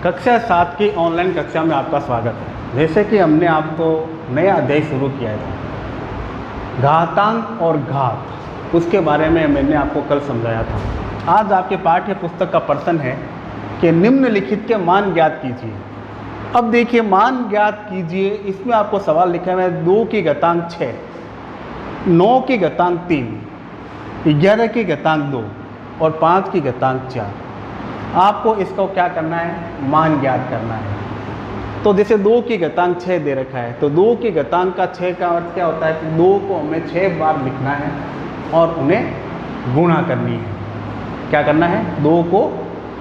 कक्षा 7 की ऑनलाइन कक्षा में आपका स्वागत है। जैसे कि हमने आपको नया अध्याय शुरू किया था घातांक और घात, उसके बारे में मैंने आपको कल समझाया था। आज आपके पाठ्य पुस्तक का प्रश्न है कि निम्नलिखित के मान ज्ञात कीजिए। अब देखिए, मान ज्ञात कीजिए, इसमें आपको सवाल लिखा हुआ है 2 की घातांक 6, 9 की घातांक 3, 11 की घातांक 2 और 5 की घातांक 4। आपको इसको क्या करना है, मान ज्ञात करना है। तो जैसे 2 की घातांक 6 दे रखा है, तो 2 की घातांक का 6 का अर्थ क्या होता है कि 2 को हमें 6 बार लिखना है और उन्हें गुणा करनी है। क्या करना है, 2 को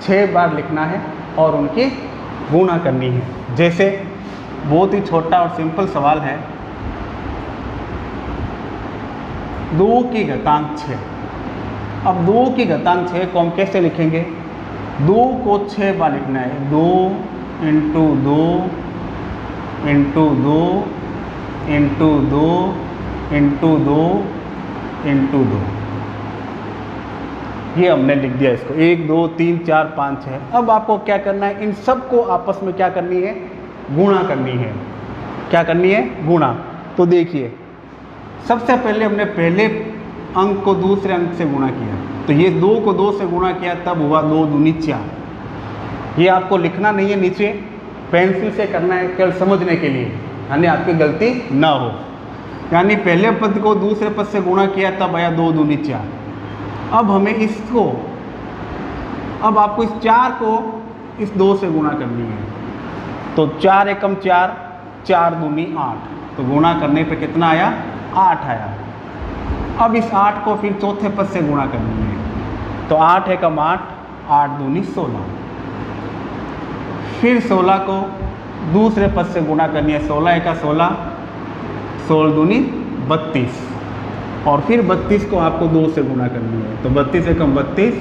6 बार लिखना है और उनकी गुणा करनी है। जैसे बहुत ही छोटा और सिंपल सवाल है, 2 की घातांक 6। अब 2 की घातांक 6 को हम कैसे लिखेंगे, 2 को 6 बार लिखना है। 2 into 2 into 2 into 2 into 2 into 2, ये हमने लिख दिया इसको। 1 2 3 4 5 6। अब आपको क्या करना है, इन सब को आपस में क्या करनी है, गुणा करनी है। क्या करनी है, गुणा। तो देखिए, सबसे पहले हमने पहले अंक को दूसरे अंक से गुणा किया, तो ये 2 को 2 से गुणा किया, तब हुआ 2 दूनी 4। ये आपको लिखना नहीं है, नीचे पेंसिल से करना है केवल समझने के लिए, यानी आपकी गलती ना हो। यानी पहले पद को दूसरे पद से गुणा किया, तब आया 2 दूनी 4। अब हमें इसको, अब आपको इस 4 को इस 2 से गुणा करनी है। तो 4 एकम 4, 4 दूनी 8, तो गुणा करने पे कितना आया, 8 आया। अब इस 8 को फिर चौथे पद से गुणा करनी है, तो 8 एकम 8, 8 दूनी 16। फिर 16 को दूसरे पद से गुणा करनी है, 16 एका 16, 16 दूनी 32। और फिर 32 को आपको 2 से गुणा करनी है, तो 32 एकम 32,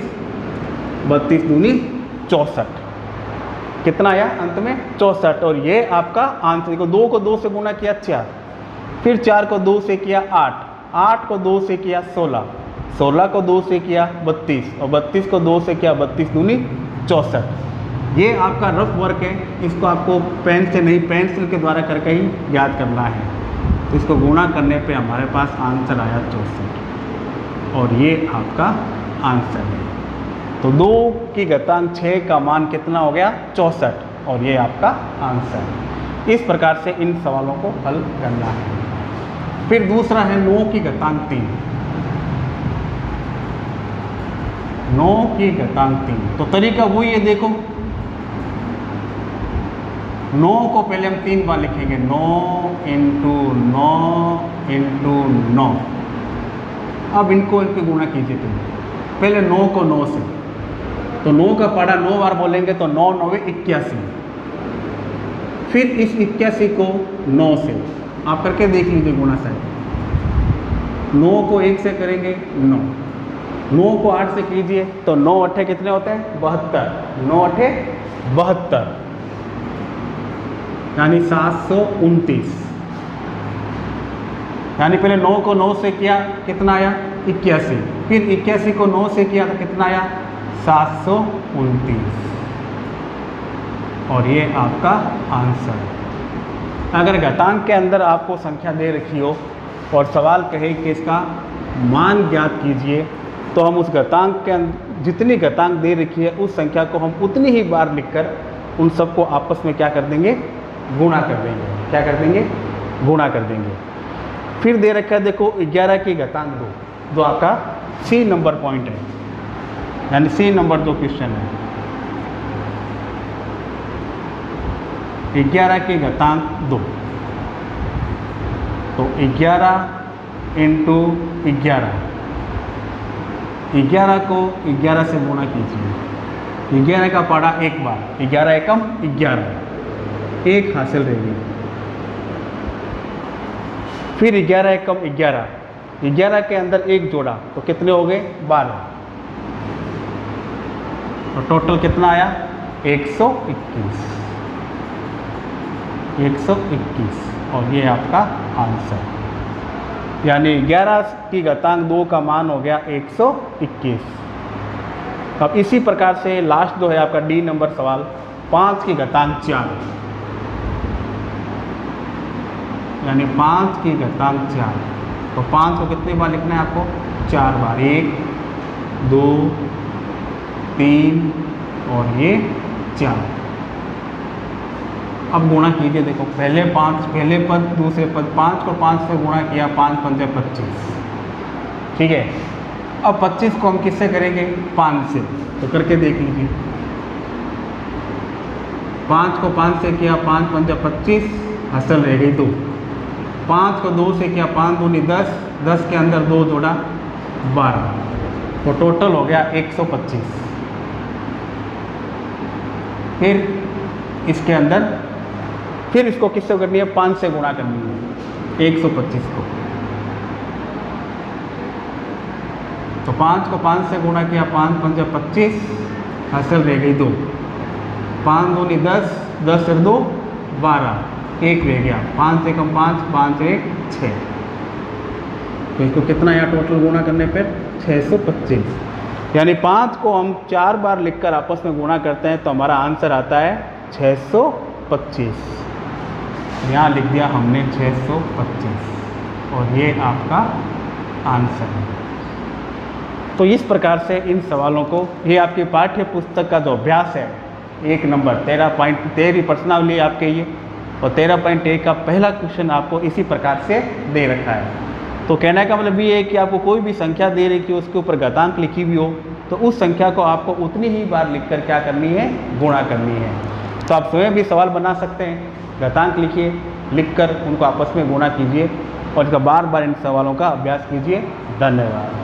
32 दूनी 64। कितना आया अंत में, 64। और ये आपका आंसर। को 2 को 2 से गुणा किया 4, फिर 4 को 2 से किया 8, 8 को 2 से किया 16, 16 को 2 से किया 32 और 32 को 2 से किया 32 दूनी 64। ये आपका रफ वर्क है, इसको आपको पेन से नहीं पेंसिल के द्वारा करके ही याद करना है। तो इसको गुणा करने पे हमारे पास आंसर आया 64 और ये आपका आंसर है। तो 2 की घातांक 6 का मान कितना हो गया, 64, और ये आपका आंसर है। इस प्रकार से इन सवालों को हल करना है। फिर दूसरा है 9 की घातांक 3, 9 की घातांक 3। तो तरीका वही है, देखो 9 को पहले हम 3 बार लिखेंगे, 9 इंटू 9 इंटू 9। अब इनको गुणा कीजिए। तुम पहले 9 को 9 से, तो 9 का पढ़ा 9 बार बोलेंगे, तो 9 9 81। फिर इस 81 को 9 से आप करके देख लीजिए गुणा साइड। 9 को 1 से करेंगे 9, 9 को 8 से कीजिए, तो 9 अट्ठे कितने होते हैं, 72, 9 अट्ठे 72, यानी 729। यानी पहले 9 को 9 से किया, कितना आया, 81। फिर 81 को 9 से किया तो कितना आया, 729, और ये आपका आंसर है। अगर घातांक के अंदर आपको संख्या दे रखी हो और सवाल कहे कि इसका मान ज्ञात कीजिए, तो हम उस घातांक के अंदर जितनी घातांक दे रखी है उस संख्या को हम उतनी ही बार लिखकर उन सबको आपस में क्या कर देंगे, गुणा कर देंगे। क्या कर देंगे, गुणा कर देंगे। फिर दे रखा है, देखो 11 की घातांक 2, जो आपका सी नंबर पॉइंट है, यानी सी नंबर 2 क्वेश्चन है। 11 की घातांक 2, तो 11 इंटू 11, 11 को 11 से गुणा कीजिए। 11 का पढ़ा एक बार, 11 एकम 11, 1 हासिल रहेगी। फिर 11 एकम 11, 11 के अंदर 1 जोड़ा, तो कितने हो गए, 12, तो टोटल कितना आया, 121, 121, और ये आपका आंसर। यानी 11 की घातांक 2 का मान हो गया 121। अब इसी प्रकार से लास्ट जो है आपका डी नंबर सवाल, 5 की घातांक 4, यानी 5 की घातांक 4। तो 5 को कितनी बार लिखना है आपको? 4 बार। 1 2 3 और ये 4। अब गुणा कीजिए। देखो पहले पद दूसरे पद, 5 को 5 से गुणा किया, 5 पंजे 25, ठीक है। अब 25 को हम किससे करेंगे? 5 से। तो करके देख लीजिए। 5 को 5 से किया, 5 पंजे 25, हासिल रह गई 2। 5 को 2 से किया, 5 दूनी 10, 10 के अंदर 2 जोड़ा 12, तो टोटल हो गया 125। फिर इसके अंदर फिर इसको किससे करनी है? 5 से गुणा करनी है 125 को। तो 5 को 5 से गुणा किया, 5 पंजे 25, हासिल रह गई 2। 5 दूनी 10, 10 और 2 12, 1 रह गया। 5 से कम 5, 5 1 6। तो इसको कितना यहाँ टोटल गुणा करने पर? 625। यानी 5 को हम 4 बार लिखकर आपस में गुणा करते हैं तो हमारा आंसर आता है 625। यहाँ लिख दिया हमने 625 और ये आपका आंसर है। तो इस प्रकार से इन सवालों को, ये आपकी पाठ्य पुस्तक का जो अभ्यास है 1 नंबर 13 प्रश्नावली आपके ये, और 13.1 का पहला क्वेश्चन आपको इसी प्रकार से दे रखा है। तो कहने का मतलब ये है कि आपको कोई भी संख्या दे रही कि उसके ऊपर घातांक लिखी हुई हो, तो उस संख्या को आपको उतनी ही बार लिखकर क्या करनी है? गुणा करनी है। तो आप स्वयं भी सवाल बना सकते हैं। घातांक लिखिए, लिखकर उनको आपस में गुणा कीजिए और इसका बार बार इन सवालों का अभ्यास कीजिए। धन्यवाद।